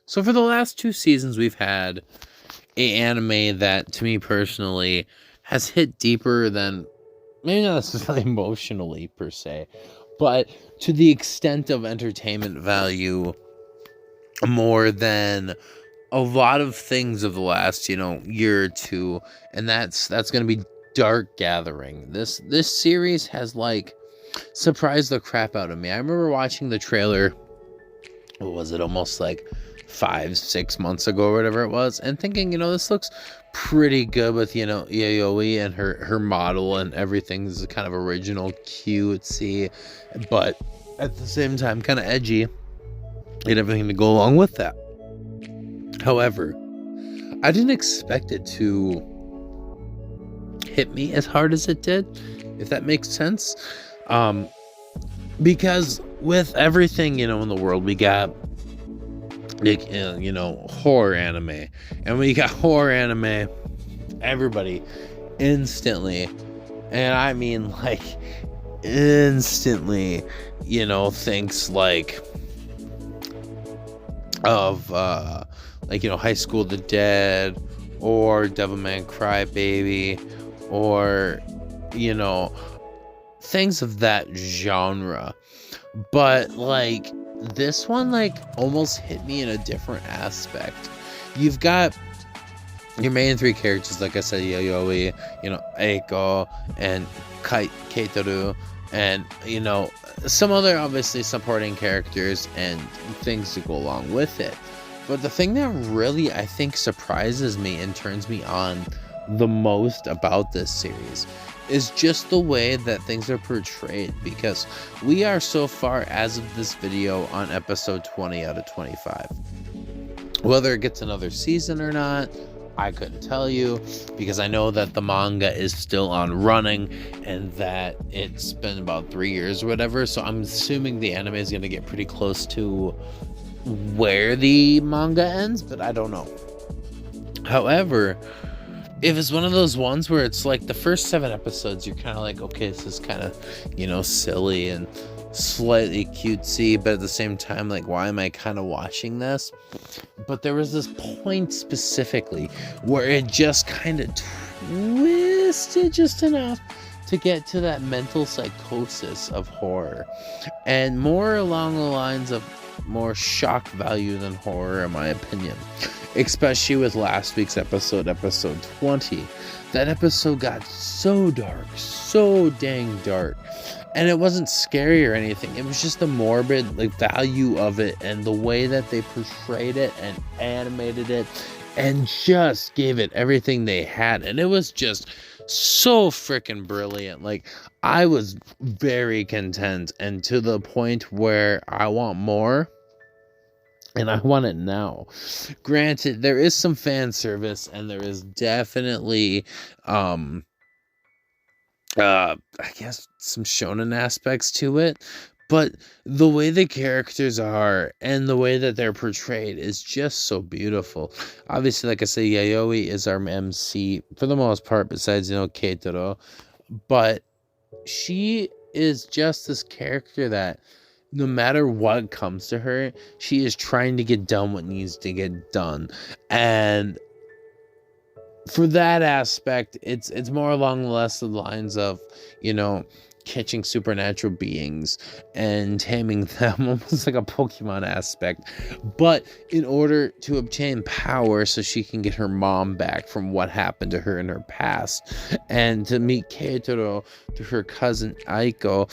So for the last 2 seasons, we've had a anime that, to me personally, has hit deeper than, maybe not necessarily emotionally per se, but to the extent of entertainment value more than a lot of things of the last, year or two, and that's going to be Dark Gathering. This series has like surprised the crap out of me. I remember watching the trailer, what was it, almost like 5-6 months ago or whatever it was, and thinking, this looks pretty good with, Yayoi and her model and everything is kind of original, cutesy, but at the same time kind of edgy and everything to go along with that. However, I didn't expect it to hit me as hard as it did, if that makes sense. Because with everything, in the world, we got, horror anime. And when you got horror anime, everybody instantly, and I mean like instantly, thinks like of High School of the Dead or Devilman Crybaby or things of that genre. But like this one like almost hit me in a different aspect. You've got your main three characters, like I said, Yayoi, Eiko, and Keitoru, and some other obviously supporting characters and things to go along with it. But the thing that really, I think, surprises me and turns me on the most about this series is just the way that things are portrayed, because we are so far, as of this video, on episode 20 out of 25. Whether it gets another season or not, I couldn't tell you, because I know that the manga is still on running and that it's been about 3 years or whatever, so I'm assuming the anime is going to get pretty close to where the manga ends, but I don't know. However, if it's one of those ones where it's like the first 7 episodes, you're kind of like, okay, this is kind of, silly and slightly cutesy, but at the same time, like, why am I kind of watching this? But there was this point specifically where it just kind of twisted just enough to get to that mental psychosis of horror, and more along the lines of more shock value than horror, in my opinion, especially with last week's episode 20. That episode got so dark, so dang dark, and it wasn't scary or anything. It was just the morbid value of it, and the way that they portrayed it and animated it and just gave it everything they had, and it was just so freaking brilliant. Like, I was very content, and to the point where I want more, and I want it now. Granted, there is some fan service, and there is definitely I guess some shonen aspects to it, but the way the characters are and the way that they're portrayed is just so beautiful. Obviously, like I say, Yayoi is our MC for the most part, besides Keitaro, but she is just this character that no matter what comes to her, she is trying to get done what needs to get done. And for that aspect, it's more along the lines of, catching supernatural beings and taming them, almost like a Pokemon aspect, but in order to obtain power so she can get her mom back from what happened to her in her past, and to meet Keitaro through her cousin Aiko,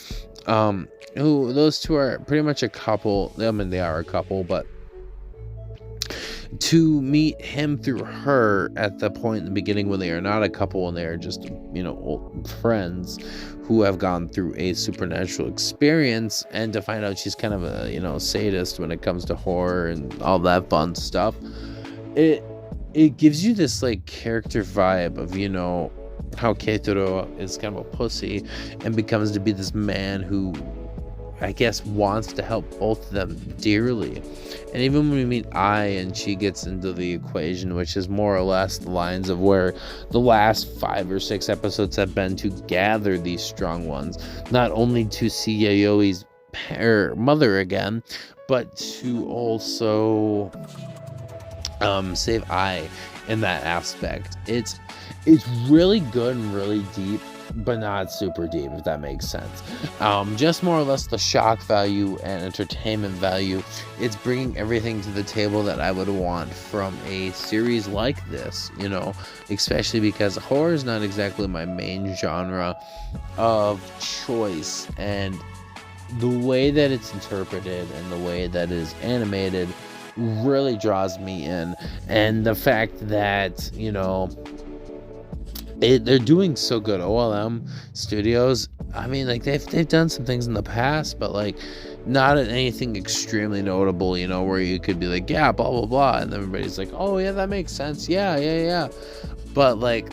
who those two are pretty much a couple. I mean, they are a couple, but to meet him through her at the point in the beginning when they are not a couple and they are just, old friends who have gone through a supernatural experience, and to find out she's kind of a, sadist when it comes to horror and all that fun stuff. It gives you this character vibe of, how Keitaro is kind of a pussy and becomes to be this man who, I guess, wants to help both of them dearly. And even when we meet Ai and she gets into the equation, which is more or less the lines of where the last 5 or 6 episodes have been, to gather these strong ones, not only to see Yayoi's mother again, but to also save eye in that aspect. It's really good and really deep, but not super deep, if that makes sense. Just more or less the shock value and entertainment value. It's bringing everything to the table that I would want from a series like this, you know, especially because horror is not exactly my main genre of choice, and the way that it's interpreted and the way that it is animated really draws me in. And the fact that, you know, they're doing so good. OLM Studios, I mean, like, they've done some things in the past, but like not anything extremely notable, you know, where you could be like, yeah, blah blah blah, and everybody's like, oh yeah, that makes sense, yeah. But like,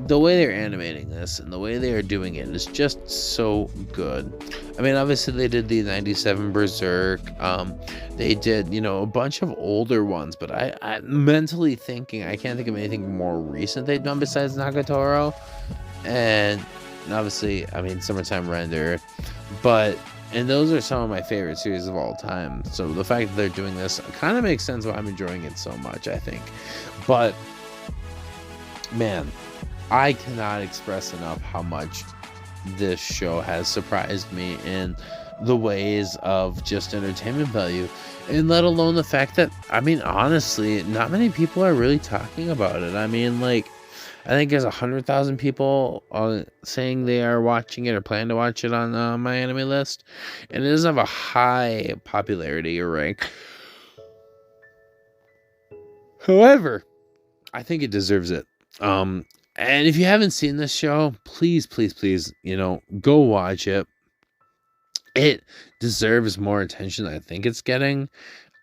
the way they're animating this and the way they are doing it is just so good. I mean, obviously they did the 97 Berserk, they did, you know, a bunch of older ones, but I mentally thinking, I can't think of anything more recent they've done besides Nagatoro, and obviously, I mean, Summertime Render, and those are some of my favorite series of all time. So the fact that they're doing this kind of makes sense why I'm enjoying it so much, I think. But man, I cannot express enough how much this show has surprised me in the ways of just entertainment value, and let alone the fact that, I mean, honestly, not many people are really talking about it. I mean, like, I think there's 100,000 people saying they are watching it or plan to watch it on my anime list, and it doesn't have a high popularity or rank. However, I think it deserves it. And if you haven't seen this show, please, you know, go watch it. It deserves more attention than I think it's getting.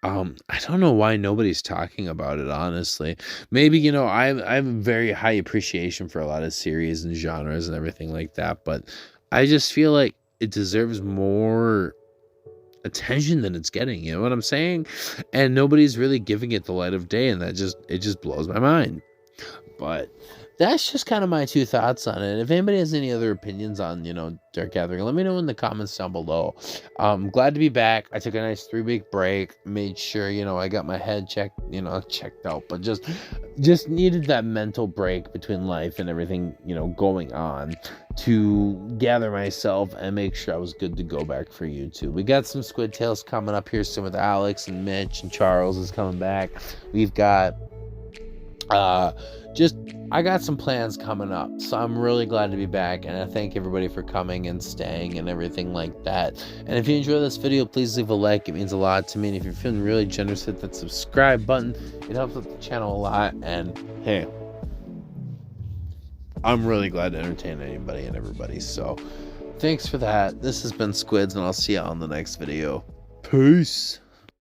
I don't know why nobody's talking about it, honestly. Maybe, you know, I have a very high appreciation for a lot of series and genres and everything like that, but I just feel like it deserves more attention than it's getting, you know what I'm saying? And nobody's really giving it the light of day, and it just blows my mind. But that's just kind of my two thoughts on it. If anybody has any other opinions on, you know, Dark Gathering, let me know in the comments down below. Glad to be back. I took a nice 3-week break, made sure, you know, I got my head checked out, but just needed that mental break between life and everything, you know, going on, to gather myself and make sure I was good to go back for YouTube. We got some Squid Tales coming up here soon with Alex and Mitch, and Charles is coming back. We've got I got some plans coming up, so I'm really glad to be back, and I thank everybody for coming and staying and everything like that. And if you enjoy this video, please leave a like. It means a lot to me, and if you're feeling really generous, hit that subscribe button. It helps with the channel a lot, and hey, I'm really glad to entertain anybody and everybody, so thanks for that. This has been Squids, and I'll see you on the next video. Peace.